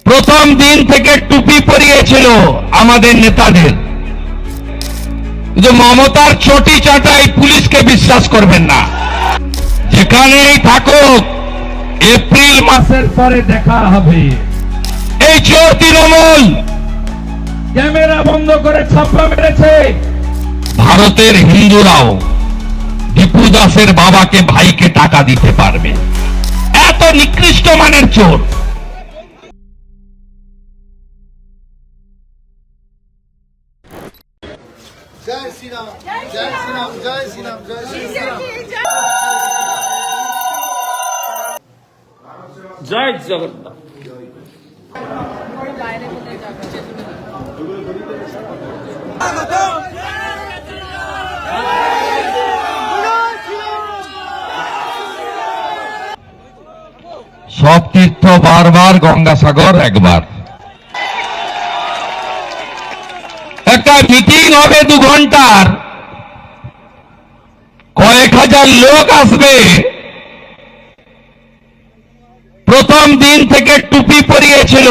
প্রথম দিন থেকে টুপি পরিয়েছিল আমাদের নেতাদের। কিন্তু মমতার চটি চাটাই পুলিশকে বিশ্বাস করবেন না। যেখানেই থাকুক এপ্রিল মাসের পরে দেখা হবে। এই চোর তৃণমূল ক্যামেরা বন্ধ করে ছাপ্পা মেরেছে। ভারতের হিন্দুরাও দীপু দাসের বাবাকে ভাইকে টাকা দিতে পারবে। এত নিকৃষ্ট মানের চোর। জয় শ্রীরাম, জয় শ্রীরাম, জয় শ্রীরাম, জয় শ্রীরাম। জয় জগন্নাথ। সব তীর্থ বারবার, গঙ্গাসাগর একবার। একটা মিটিং হবে 2 ঘন্টার, কয়েক হাজার লোক আসবে। প্রথম দিন থেকে টুপি পরিয়েছিল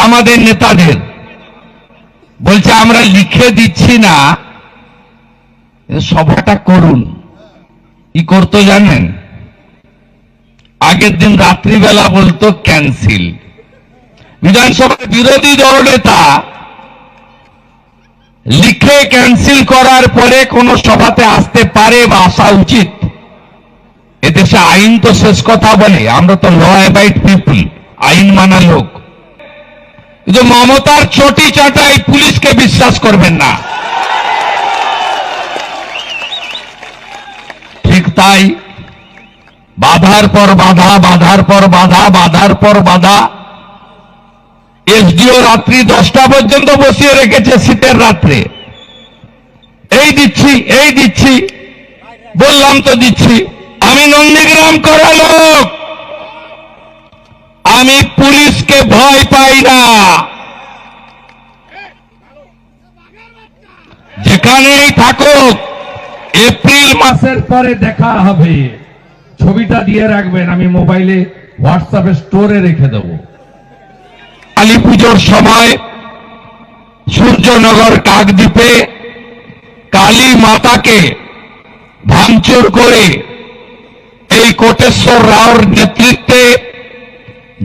আমাদের নেতাদের। বলছে আমরা লিখে দিচ্ছি না, সভাটা করুন। কি করতো জানেন? আগের দিন রাত্রিবেলা বলতো ক্যান্সেল। বিধানসভার বিরোধী দল নেতা লিখে ক্যান্সেল করার পরে কোন সভাতে আসতে পারে বা আসা উচিত। এদেশে আইন তো শেষ কথা বলে, আমরা তো ল অ্যাবাইড পিপল, আইন মানা লোক। কিন্তু মমতার চটি চাটাই পুলিশকে বিশ্বাস করবেন না। ঠিক তাই, বাধার পর বাধা, বাধার পর বাধা, বাধার পর বাধা। এসডিও রাত্রি 10টা পর্যন্ত বসিয়ে রেখেছে শীতের রাত্রে। এই দিচ্ছি, এই দিচ্ছি, বললাম তো দিচ্ছি। আমি নন্দীগ্রাম করা লোক, আমি পুলিশকে ভয় পাই না। যেখানেই থাকুক এপ্রিল মাসের পরে দেখা হবে। ছবিটা দিয়ে রাখবেন, আমি মোবাইলে হোয়াটসঅ্যাপে স্টোরে রেখে দেব। কালী পুজোর সময় সূর্যনগর কাকদ্বীপে কালী মাতাকে ভাঙচুর করে এই কোটেশ্বর রাওর নেতৃত্বে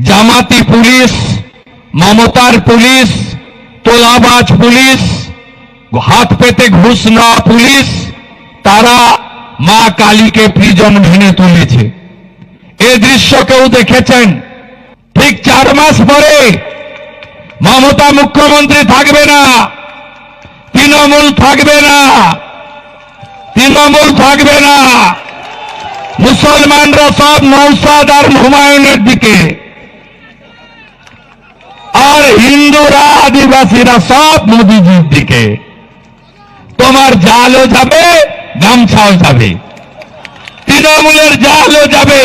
জামাতি পুলিশ, মমতার পুলিশ, তোলাবাজ পুলিশ, হাত পেতে ঘুষ নেওয়া পুলিশ, তারা মা কালীকে প্রিজন ভেঙে তুলেছে। এই দৃশ্য কেউ দেখেছেন? ঠিক 4 মাস পরে মমতা মুখ্যমন্ত্রী থাকবে না, তৃণমূল থাকবে না, তৃণমূল থাকবে না। মুসলমানরা সব নৌসাদ আর হুমায়ুনের দিকে, আর হিন্দুরা আদিবাসীরা সব মোদিজির দিকে। তোমার জালও যাবে, গামছাও যাবে। তৃণমূলের জালও যাবে,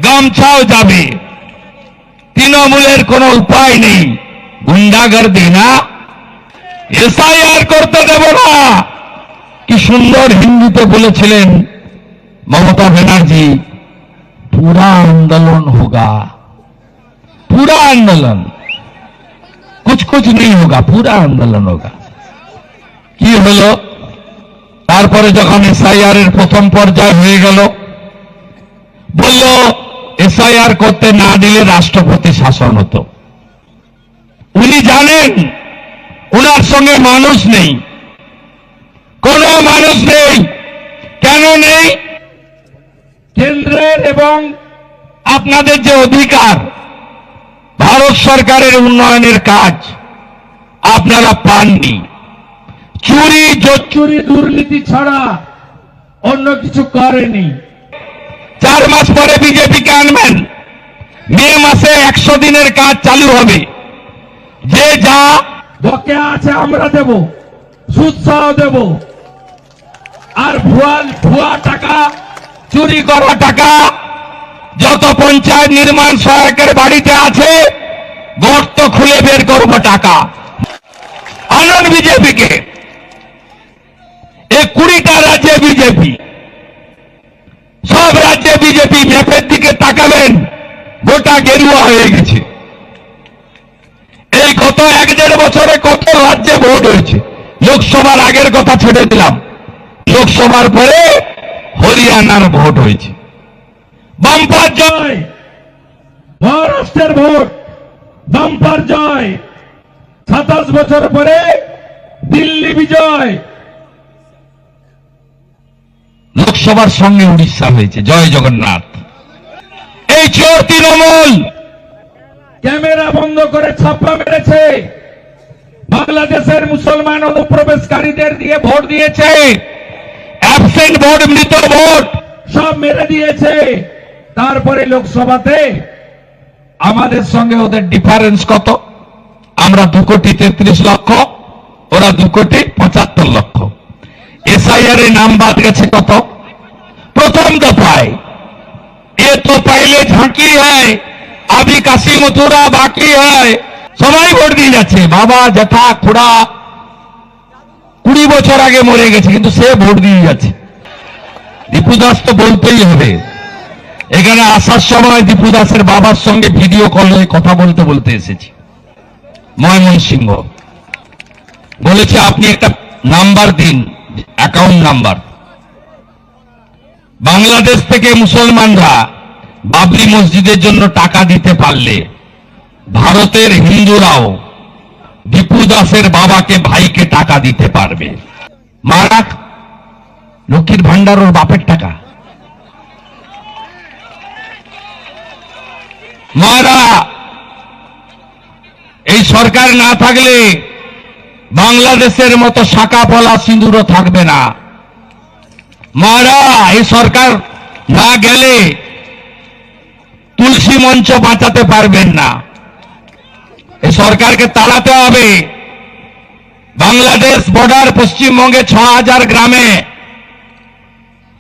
গামছাও যাবে। তৃণমূলের কোনো উপায় নেই, গুন্ডাগর্দি না, এসআইআর করতে দেব না। কি সুন্দর হিন্দিতে বলেছিলেন ममता बनर्जी, पूरा आंदोलन होगा, पूरा आंदोलन, कुछ कुछ नहीं होगा, पूरा आंदोलन होगा। কি হলো? তারপরে যখন এসআইআর এর প্রথম পর্যায় হয়ে গেল, বলল এসআইআর করতে না দিলে রাষ্ট্রপতি শাসন হতো। উনি জানেন ওনার সঙ্গে মানুষ নেই, কোনো মানুষ নেই। কেন নেই? কেন্দ্রের এবং আপনাদের যে অধিকার, ভারত সরকারের উন্নয়নের কাজ আপনারা পাননি। চুরি, জোচ্চুরি, দুর্নীতি ছাড়া অন্য কিছু করেনি। 4 মাস পরে বিজেপিকে আনবেন, মে মাসে 100 দিনের কাজ চালু হবে। যে যা বকেয়া আছে আমরা দেব, সুদ সহ দেব। আর ভুয়া টাকা, চুরি করা টাকা যত পঞ্চায়েত নির্মাণ সহায়কের বাড়িতে আছে, গর্ত খুলে বের করব টাকা। আনন্দ বিজেপিকে, এই 20টা রাজ্যে বিজেপি, সব রাজ্যে বিজেপি। ম্যাপের দিকে তাকাবেন, গোটা গেরুয়া হয়ে গেছে। গত 1-1.5 বছরে কত রাজ্যে ভোট হয়েছে? লোকসভার আগের কথা ছেড়ে দিলাম, লোকসভার পরে হরিয়ানার ভোট হয়েছে। বাম্পার জয়, মহারাষ্ট্রের ভোট বাম্পার জয়, 27 বছর পরে দিল্লি বিজয়, লোকসভার সঙ্গে উড়িষ্যা হয়েছে। জয় জগন্নাথ। এই চোর তৃণমূল ক্যামেরা বন্ধ করে ছাপ্পা মেরেছে, বাংলাদেশের মুসলমান অনুপ্রবেশকারীদের দিয়ে ভোট দিয়েছে, অ্যাবসেন্ট ভোট, মৃত ভোট সব মেরে দিয়েছে। তারপরে লোকসভাতে আমাদের সঙ্গে ওদের ডিফারেন্স কত? আমরা 2,33,00,000, ওরা 2,75,00,000। एसआईआर नाम बात गए कत? प्रथम दफाय। ये तो पहले झांकी है, अभी काशी मथुरा बाकी है। सबाई भोट दिए जाच्छे। बाबा जेठा खुड़ा 20 বছর আগে মরে গেছে, কিন্তু সে ভোট দিয়ে যাচ্ছে। দীপু দাস তো বলতেই হবে। এখানে আসার সময় দীপু দাসের বাবার সঙ্গে ভিডিও কলে কথা বলতে বলতে এসেছি ময়মনসিংহ। বলেছে আপনি একটা নাম্বার দিন, অ্যাকাউন্ট নাম্বার। বাংলাদেশ থেকে মুসলমানরা বাবরি মসজিদের জন্য টাকা দিতে পারলে ভারতের হিন্দুরাও দীপু দাসের বাবাকে ভাইকে টাকা দিতে পারবে। মারা লক্ষ্মীর ভান্ডার ওর বাপের টাকা। মারা এই সরকার না থাকলে বাংলাদেশের মতো শাখা পলা সিঁদুরও থাকবে না। মারা এই সরকার না গেলে তুলসী মঞ্চ বাঁচাতে পারবেন না। এই সরকারকে তাড়াতে হবে। বাংলাদেশ বর্ডার পশ্চিমবঙ্গে 6,000 গ্রামে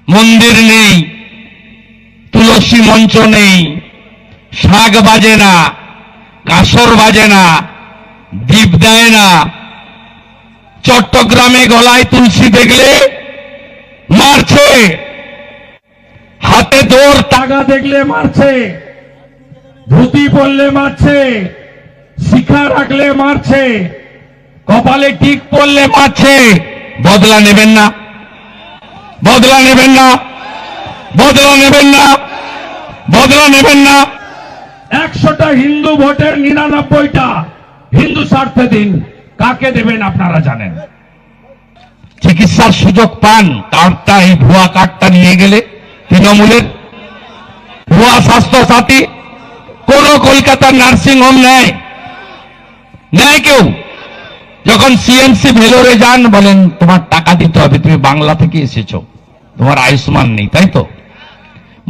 মন্দির নেই, তুলসী মঞ্চ নেই, শাক বাজে না, কাসর বাজে না, দীপ দেয় না। চট্টগ্রামে গলায় তুলসী দেখলে মারছে, হাতে দৌড় টাকা দেখলে মারছে, ধুতি পরলে মারছে, শিখা রাখলে মারছে, কপালে টিক পরলে মারছে। বদলা নেবেন না? বদলা নেবেন না? বদলা নেবেন না? বদলা নেবেন না? 100টা হিন্দু ভোটের 99টা হিন্দু স্বার্থে দিন। কাকে দেবেন আপনারা জানেন। চিকিৎসার সুযোগ পান কার্ডটা, এই ভুয়া কার্ডটা নিয়ে গেলে তৃণমূলের ভুয়া স্বাস্থ্য সাথী। কোন কলকাতার নার্সিং হোম নেয়? নেয় কেউ? যখন সিএমসি ভেলোরে যান বলেন তোমার টাকা দিতে হবে, তুমি বাংলা থেকে এসেছো, তোমার আয়ুষ্মান নেই, তাই তো?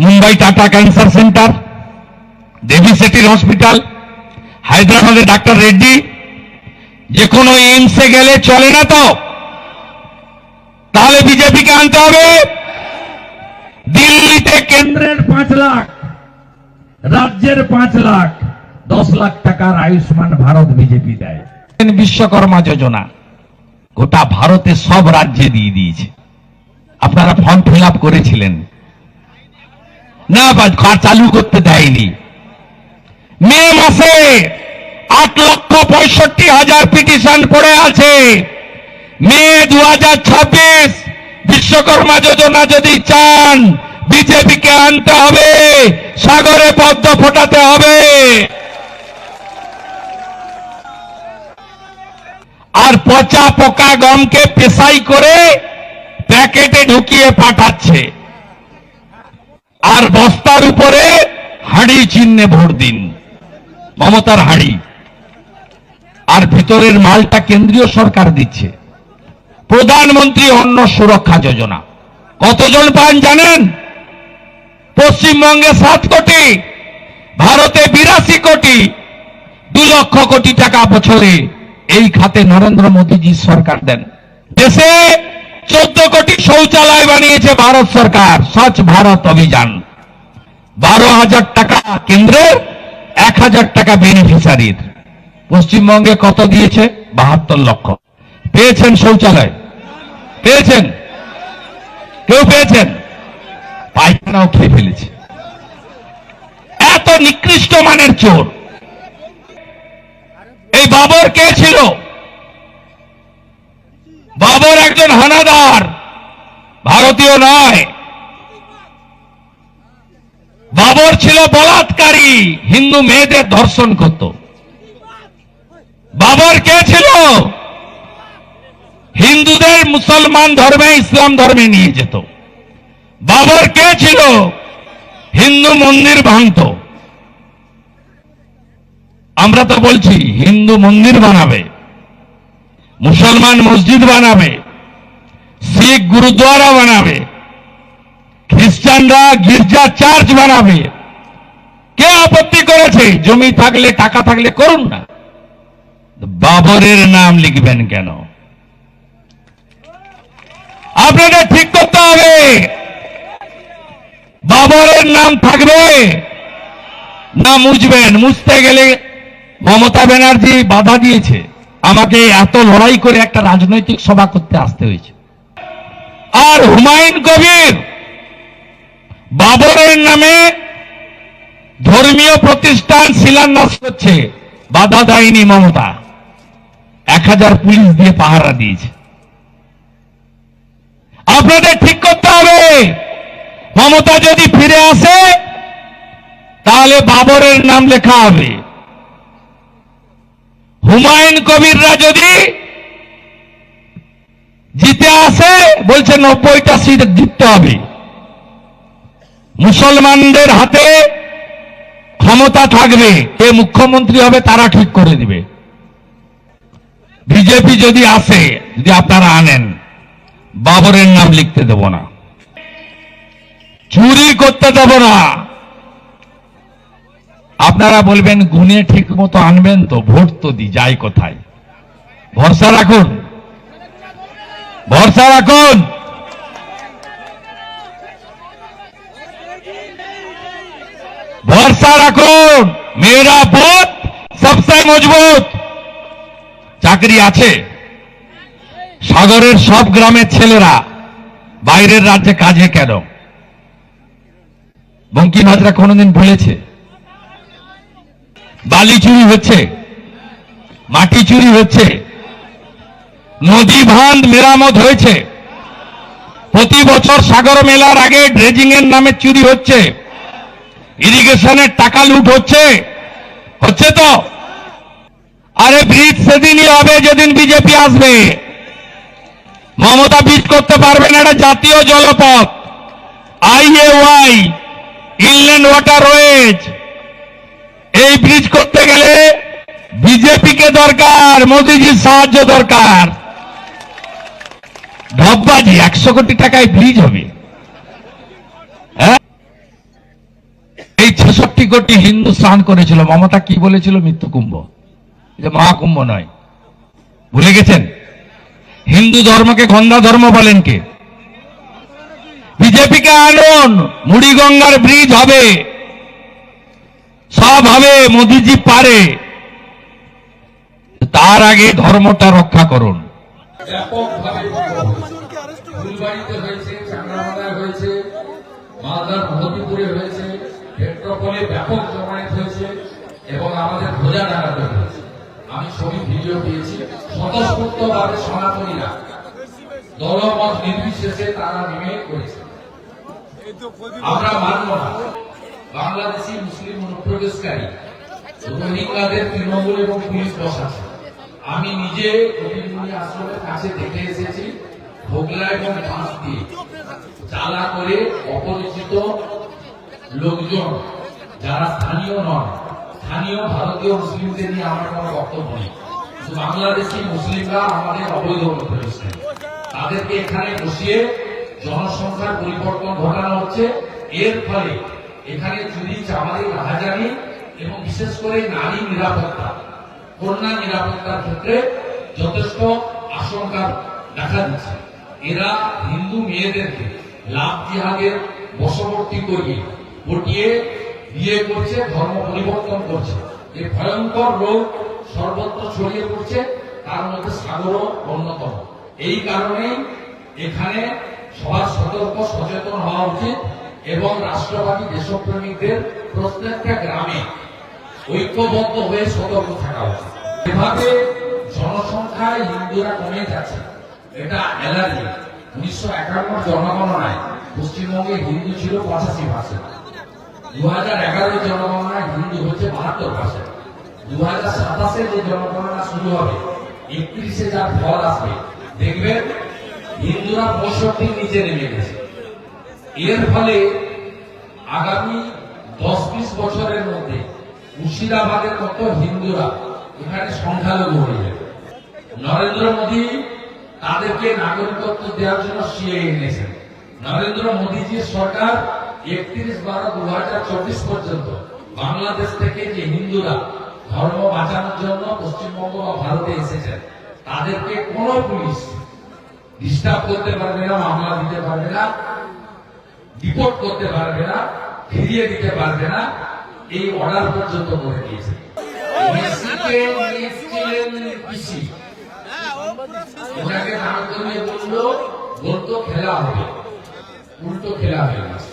মুম্বাই টাটা ক্যান্সার সেন্টার, দেবী সেটির হসপিটাল, হায়দ্রাবাদে ডাক্তার রেড্ডি, যে কোনো এইমসে গেলে চলে না তো? তাহলে বিজেপিকে আনতে হবে। দিল্লিতে কেন্দ্রের 5 লাখ, রাজ্যের 5 লাখ, 10 লাখ টাকার আয়ুষ্মান ভারত বিজেপি দেয়। বিশ্বকর্মা যোজনা গোটা ভারতে সব রাজ্যে দিয়ে দিয়েছে। আপনারা ফর্ম ফিল আপ করেছিলেন না? চালু করতে দেয়নি। মে মাসে 8,65,000 পিটিশন পড়ে আছে। মে 2026 বিশ্বকর্মা যোজনা যদি চান, বিজেপিকে আনতে হবে, সাগরে পদ্ম ফোটাতে হবে। আর পচা পোকা গমকে পেশাই করে প্যাকেটে ঢুকিয়ে পাঠাচ্ছে। আর বস্তার উপরে হাঁড়ি চিহ্নে ভোট দিন, মমতার হাঁড়ি। আর ভিতরের মালটা কেন্দ্রীয় সরকার দিচ্ছে। প্রধানমন্ত্রী অন্ন সুরক্ষা যোজনা কতজন পান জানেন? পশ্চিমবঙ্গে 7 কোটি, ভারতে 82 কোটি, 2 লক্ষ কোটি টাকা বছরে এই খাতে নরেন্দ্র মোদীজি সরকার দেন। দেশে 14 কোটি শৌচালয় বানিয়েছে ভারত সরকার, স্বচ্ছ ভারত অভিযান। 12,000 টাকা কেন্দ্রের, 1,000 টাকা বেনিফিশিয়ারির। পশ্চিমবঙ্গে কত দিয়েছে? 72 লক্ষ। পেয়েছেন শৌচালয়? পেয়েছেন? কেউ পেয়েছেন? পায়খানাও খেয়ে ফেলেছে। এত নিকৃষ্ট মানের চোর এই বাবর কে ছিল? বাবর একজন হানাদার, ভারতীয় নয়। বাবর ছিল বলাৎকারী, হিন্দু মেয়েদের ধর্ষণ করত। বাবর কে ছিল? হিন্দুদের মুসলমান ধর্মে, ইসলাম ধর্মে নিয়ে যেত। বাবর কে ছিল? হিন্দু মন্দির ভাঙত। আমরা তো বলছি হিন্দু মন্দির বানাবে, মুসলমান মসজিদ বানাবে, শিখ গুরুদ্বারা বানাবে, খ্রিস্টানরা গির্জা চার্চ বানাবে। কে আপত্তি করেছে? জমি থাকলে, টাকা থাকলে করুন না। বাবরের নাম লিখবেন কেন? আপনাদের ঠিক করতে হবে, বাবরের নাম থাকবে না মুছবেন। মুছতে গেলে মমতা ব্যানার্জি বাধা দিয়েছে, আমাকে এত লড়াই করে একটা রাজনৈতিক সভা করতে আসতে হয়েছে। আর হুমায়ুন কবির বাবরের নামে ধর্মীয় প্রতিষ্ঠান শিলান্যাস করছে, বাধা দেয়নি মমতা, 1000 পুলিশ দিয়ে পাহারা দিয়েছে। আপনাদের ঠিক করতে হবে, মমতা যদি ফিরে আসে তাহলে বাবরের নাম লেখা হবে। হুমায়ুন কবিররা যদি জিতে আসে, বলছে 90টা সিট জিততে হবে। মুসলমানদের হাতে ক্ষমতা থাকবে, কে মুখ্যমন্ত্রী হবে তারা ঠিক করে দিবে। বিজেপি যদি আসে, যদি আপনারা আনেন, বাবরের নাম লিখতে দেব না, চুরি করতে দেব না। আপনারা বলবেন গুনে ঠিক মতো আনবেন তো, ভোট তো দি যাই কোথায়। ভরসা রাখুন, ভরসা রাখুন। ভরসা রাখুন, মেরা বুথ সবচেয়ে মজবুত। চাকরি আছে, সাগরের সব গ্রামের ছেলেরা বাইরের রাজ্যে কাজে কেন? বঙ্কিম হাজরা কোনদিন বলেছে? বালি চুরি হচ্ছে, মাটি চুরি হচ্ছে, নদী বাঁধ মেরামত হয়েছে, প্রতি বছর সাগর মেলার আগে ড্রেজিং এর নামে চুরি হচ্ছে, ইরিগেশনের টাকা লুট হচ্ছে, হচ্ছে তো। আরে ব্রিজ সেদিনই হবে যেদিন বিজেপি আসবে। মমতা ব্রিজ করতে পারবে না, এটা জাতীয় জলপথ, IAY, ইনল্যান্ড ওয়াটারওয়েজ। এই ব্রিজ করতে গেলে বিজেপিকে দরকার, মোদিজির সাহায্য দরকার। ঢপবাজি, 100 কোটি টাকায় ব্রিজ হবে? হ্যাঁ, এই 66 কোটি হিন্দু স্নান করেছিল, মমতা কি বলেছিল? মৃত্যু কুম্ভ, যে মহাকুম্ভ নয়। ভুলে গেছেন? হিন্দু ধর্মকে গন্ধা ধর্ম বলেন কে? বিজেপিকে আনুন, মুড়িগঙ্গার ব্রিজ হবে, সব হবে, মোদিজি পারে। তার আগে ধর্মটা রক্ষা করুন। ব্যাপকভাবে ফুলবাড়িতে হয়েছে, চাংরামাদায় হয়েছে, মালদার মহতিপুরে হয়েছে, পেট্রোপোলে ব্যাপক জমায়েত হয়েছে এবং আমাদের ভোজাডাঙ্গাতে হয়েছে। আমি ছবি ভিডিও পেয়েছি। স্বতঃস্ফূর্তভাবে সনাতনীরা দলমত নির্বিশেষে তারা নেমে করেছে। আমরা মানব না বাংলাদেশি মুসলিম অনুপ্রবেশকারী রোহিঙ্গাদের তৃণমূল এবং পুলিশ বসাচ্ছে। আমি নিজে কবিরমুনি আশ্রমের কাছে দেখে এসেছি, ভোগলা এবং বাঁশ দিয়ে চালা করে অপরিচিত লোকজন, যারা স্থানীয় নন, স্থানীয় ভারতীয় মুসলিমদের নিয়ে আমার কোনো বক্তব্য নেই, বাংলাদেশি মুসলিমরা আমাদের অবৈধ অনুপ্রবেশকারী, তাদেরকে এখানে বসিয়ে জনসংখ্যার পরিবর্তন ঘটানো হচ্ছে। এর ফলে এখানে চুরি, চামারি, রাহাজানি এবং বিশেষ করে নারী নিরাপত্তা, কন্যা নিরাপত্তার ক্ষেত্রে যথেষ্ট আশঙ্কা দেখা দিচ্ছে। এরা হিন্দু মেয়েদেরকে লাভ জিহাদের বশবর্তী করিয়ে পটিয়ে বিয়ে করছে, ধর্ম পরিবর্তন করছে। এই ভয়ঙ্কর রোগ সর্বত্র ছড়িয়ে পড়ছে, তার মধ্যে সাগরও অন্যতম। এই কারণেই এখানে সবার সতর্ক সচেতন হওয়া উচিত এবং রাষ্ট্রবাদী দেশপ্রেমিকদের প্রত্যেকটা গ্রামে ঐক্যবদ্ধ হয়ে সতর্ক থাকা উচিত। এভাবে জনসংখ্যায় হিন্দুরা কমে যাচ্ছে, এটা অ্যালার্জি। 1951 জনগণনায় পশ্চিমবঙ্গে হিন্দু ছিল 85%। 2011 জনগণনায় হিন্দু হচ্ছে 72%। 2027 যে জনগণনা শুরু হবে, 31 যার ফল আসবে, দেখবেন হিন্দুরা 65 নিচে নেমে গেছে। এর ফলে আগামী 10-20 বছরের মধ্যে মুর্শিদাবাদের মতো হিন্দুরা এখানে সংখ্যালঘু হয়ে যাবে। নরেন্দ্র মোদী তাদেরকে নাগরিকত্ব দেওয়ার জন্য সিএ এনেছেন। নরেন্দ্র মোদীজির সরকার 31/12/2024 পর্যন্ত বাংলাদেশ থেকে যে হিন্দুরা ধর্ম বাঁচানোর জন্য পশ্চিমবঙ্গ বা ভারতে এসেছেন, তাদেরকে কোনো পুলিশ ডিস্টার্ব করতে পারবে না, মামলা দিতে পারবে না, ডিপোর্ট করতে পারবে না, ফিরিয়ে দিতে পারবে না, এই অর্ডার পর্যন্ত করে দিয়েছে। মেসিকে নিয়েছিলেন পিসি, ওনাকে নাম করিয়ে বলতো খেলা হবে, উল্টো খেলা হয়ে গেছে।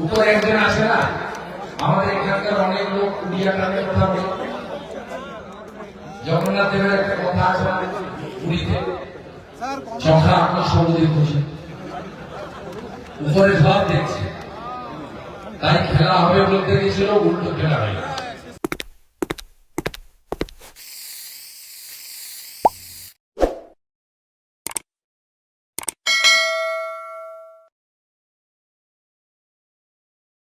উপরে একজন আছে না, আমাদের এখানকার অনেক লোক উড়িয়া গানের কথা বলে। জগন্নাথ দেবের একটা কথা আছে না, পুরীতে চখা আপনার সমুদ্রে খুশি, উপরে সব দেখছে, তাই খেলা হবে বলতে গেছিল, উল্টো খেলা হয়ে গেছে।